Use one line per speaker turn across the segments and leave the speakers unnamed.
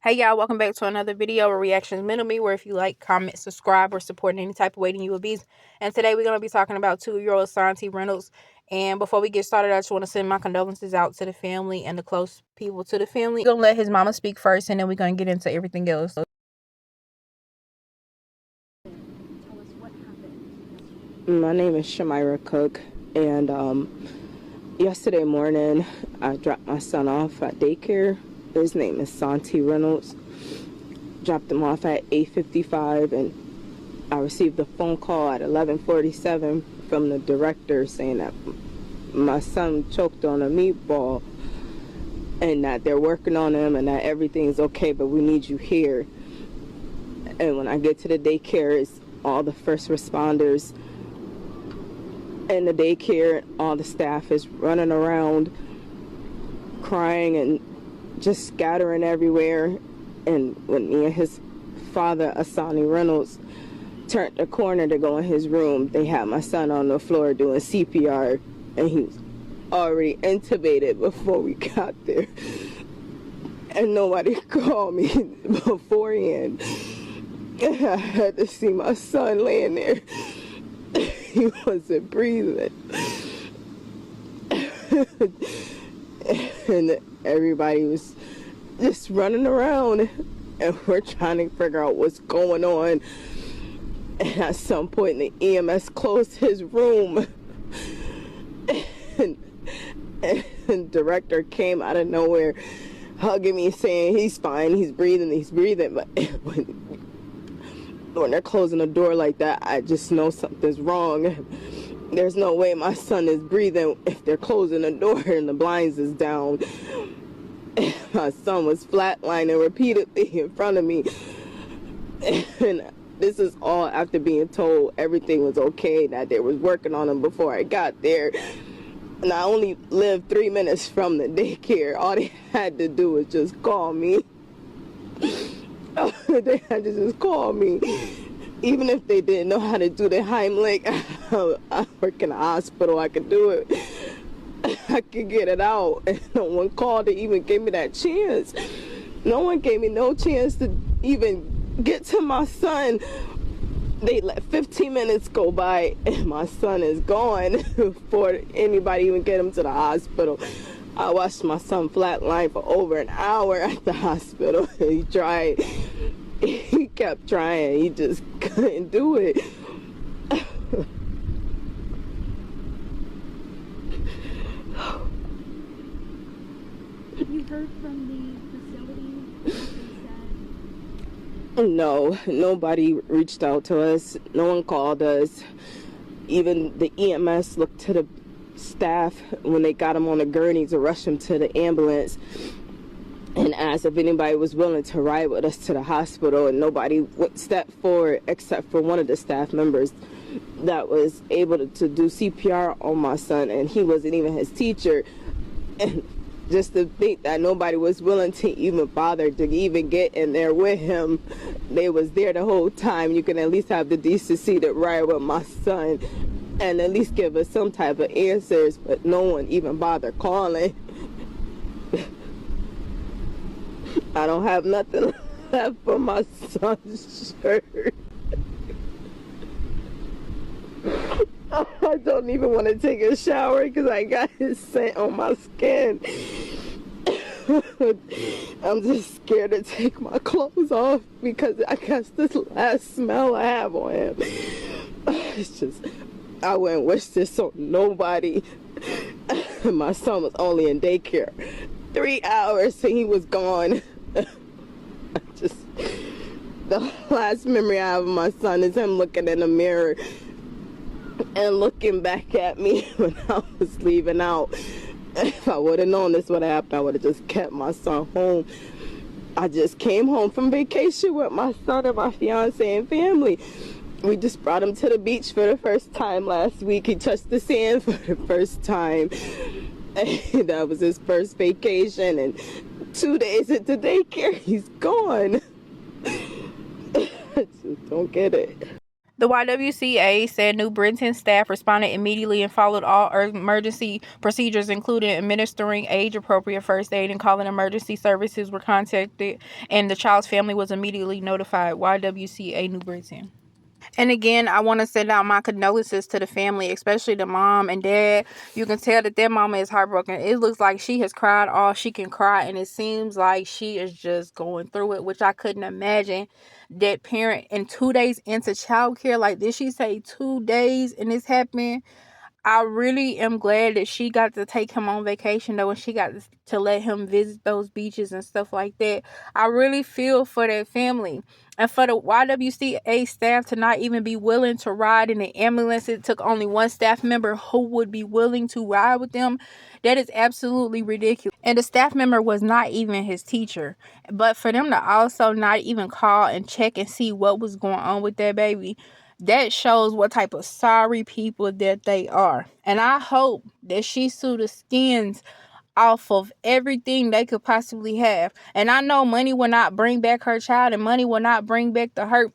Hey y'all, welcome back to another video of Reactions Me, where if you like, comment, subscribe, or support in any type of way, then you will be. And today we're going to be talking about 2-year-old Santi Reynolds. And before we get started, I just want to send my condolences out to the family and the close people to the family. We're going to let his mama speak first, and then we're going to get into everything else.
My name is Shamira Cook, and yesterday morning I dropped my son off at daycare. His name is Santi Reynolds. Dropped him off at 8:55, and I received a phone call at 11:47 from the director saying that my son choked on a meatball and that they're working on him and that everything's okay, but we need you here. And when I get to the daycare, it's all the first responders in the daycare. All the staff is running around crying and just scattering everywhere. And when me and his father, Asani Reynolds, turned the corner to go in his room, they had my son on the floor doing CPR, and he was already intubated before we got there. And nobody called me beforehand. I had to see my son laying there. He wasn't breathing. And everybody was just running around, and we're trying to figure out what's going on. And at some point, the EMS closed his room, and the director came out of nowhere hugging me saying he's fine, he's breathing. But when they're closing the door like that, I just know something's wrong. There's no way my son is breathing if they're closing the door and the blinds is down. My son was flatlining repeatedly in front of me. And this is all after being told everything was okay, that they was working on him before I got there. And I only lived 3 minutes from the daycare. All they had to do was just call me. They had to just call me. Even if they didn't know how to do the Heimlich, I work in a hospital, I could do it. I could get it out. And no one called to even give me that chance. No one gave me no chance to even get to my son. They let 15 minutes go by and my son is gone before anybody even get him to the hospital. I watched my son flatline for over an hour at the hospital. He tried. He kept trying. He just couldn't do it.
Have you heard from the facility what they said?
No, nobody reached out to us. No one called us. Even the EMS looked to the staff when they got him on the gurney to rush him to the ambulance and asked if anybody was willing to ride with us to the hospital, and nobody stepped forward except for one of the staff members that was able to do CPR on my son, and he wasn't even his teacher. And just to think that nobody was willing to even bother to even get in there with him. They was there the whole time. You can at least have the decency to ride with my son and at least give us some type of answers, but no one even bothered calling. I don't have nothing left for my son's shirt. I don't even want to take a shower because I got his scent on my skin. I'm just scared to take my clothes off because I guess this last smell I have on him. It's just, I wouldn't wish this on nobody. My son was only in daycare 3 hours and he was gone. The last memory I have of my son is him looking in the mirror and looking back at me when I was leaving out. If I would have known this would happen, I would have just kept my son home. I just came home from vacation with my son and my fiance and family. We just brought him to the beach for the first time last week. He touched the sand for the first time. And that was his first vacation, and 2 days into daycare, he's gone. I just don't get it.
The YWCA said New Britain staff responded immediately and followed all emergency procedures, including administering age-appropriate first aid and calling emergency services were contacted, and the child's family was immediately notified. YWCA New Britain. And again, I want to send out my condolences to the family, especially the mom and dad. You can tell that their mama is heartbroken. It looks like she has cried all she can cry, and it seems like she is just going through it, which I couldn't imagine that parent. And 2 days into childcare, like, did she say 2 days and this happened? I really am glad that she got to take him on vacation, though, and she got to let him visit those beaches and stuff like that. I really feel for that family. And for the YWCA staff to not even be willing to ride in the ambulance, it took only one staff member who would be willing to ride with them. That is absolutely ridiculous. And the staff member was not even his teacher. But for them to also not even call and check and see what was going on with that baby, that shows what type of sorry people that they are. And I hope that she sued the skins off of everything they could possibly have. And I know money will not bring back her child, and money will not bring back the hurt,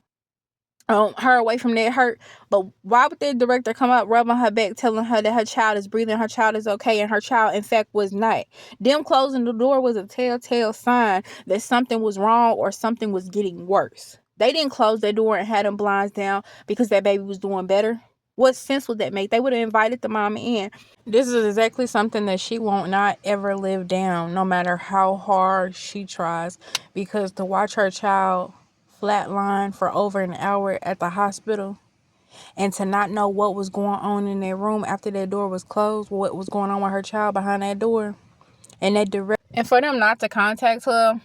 her away from that hurt. But why would the director come up rubbing her back, telling her that her child is breathing, her child is okay, and her child in fact was not? Them closing the door was a telltale sign that something was wrong or something was getting worse. They didn't close their door and had them blinds down because that baby was doing better. What sense would that make? They would have invited the mama in. This is exactly something that she won't not ever live down, no matter how hard she tries, because to watch her child flatline for over an hour at the hospital and to not know what was going on in their room after that door was closed, what was going on with her child behind that door, and and for them not to contact her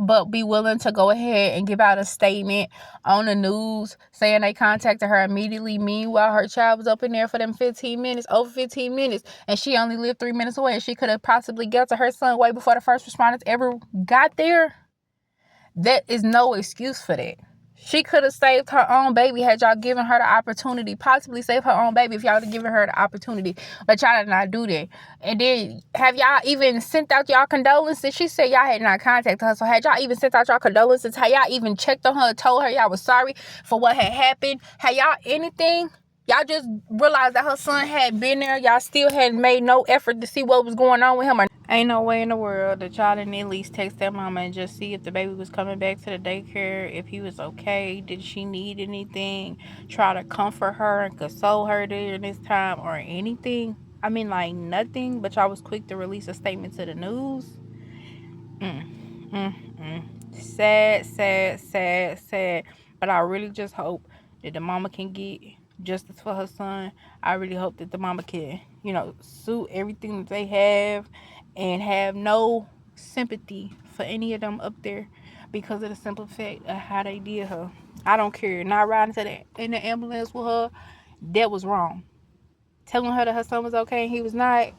but be willing to go ahead and give out a statement on the news saying they contacted her immediately. Meanwhile, her child was up in there for them 15 minutes, over 15 minutes, and she only lived 3 minutes away, and she could have possibly got to her son way before the first responders ever got there. That is no excuse for that. She could have saved her own baby had y'all given her the opportunity. Possibly save her own baby if y'all would have given her the opportunity. But y'all did not do that. And then have y'all even sent out y'all condolences? She said y'all had not contacted her. So had y'all even sent out y'all condolences? Had y'all even checked on her and told her y'all was sorry for what had happened? Had y'all anything? Y'all just realized that her son had been there. Y'all still hadn't made no effort to see what was going on with him. Ain't no way in the world that y'all didn't at least text their mama and just see if the baby was coming back to the daycare, if he was okay, did she need anything, try to comfort her and console her during this time or anything. I mean, like, nothing, but y'all was quick to release a statement to the news. Sad, sad, sad, sad. But I really just hope that the mama can get justice for her son. I really hope that the mama can, sue everything that they have and have no sympathy for any of them up there because of the simple fact of how they did her. I don't care. Not riding in the ambulance with her, that was wrong. Telling her that her son was okay and he was not,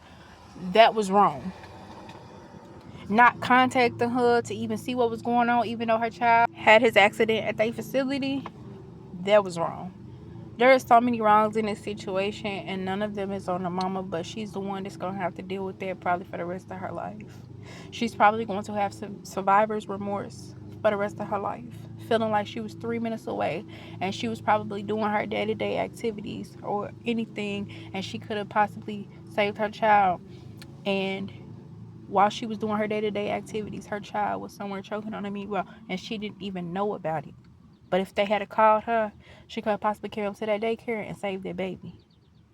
that was wrong. Not contacting her to even see what was going on, even though her child had his accident at their facility, that was wrong. There are so many wrongs in this situation, and none of them is on the mama, but she's the one that's going to have to deal with that probably for the rest of her life. She's probably going to have some survivor's remorse for the rest of her life, feeling like she was 3 minutes away, and she was probably doing her day-to-day activities or anything, and she could have possibly saved her child, and while she was doing her day-to-day activities, her child was somewhere choking on a Meatball, and she didn't even know about it. But if they had called her, she could have possibly carried him to that daycare and saved their baby.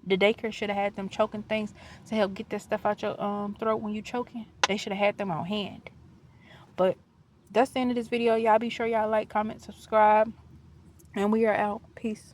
The daycare should have had them choking things to help get that stuff out your throat when you choking. They should have had them on hand. But that's the end of this video. Y'all be sure y'all like, comment, subscribe, and we are out. Peace.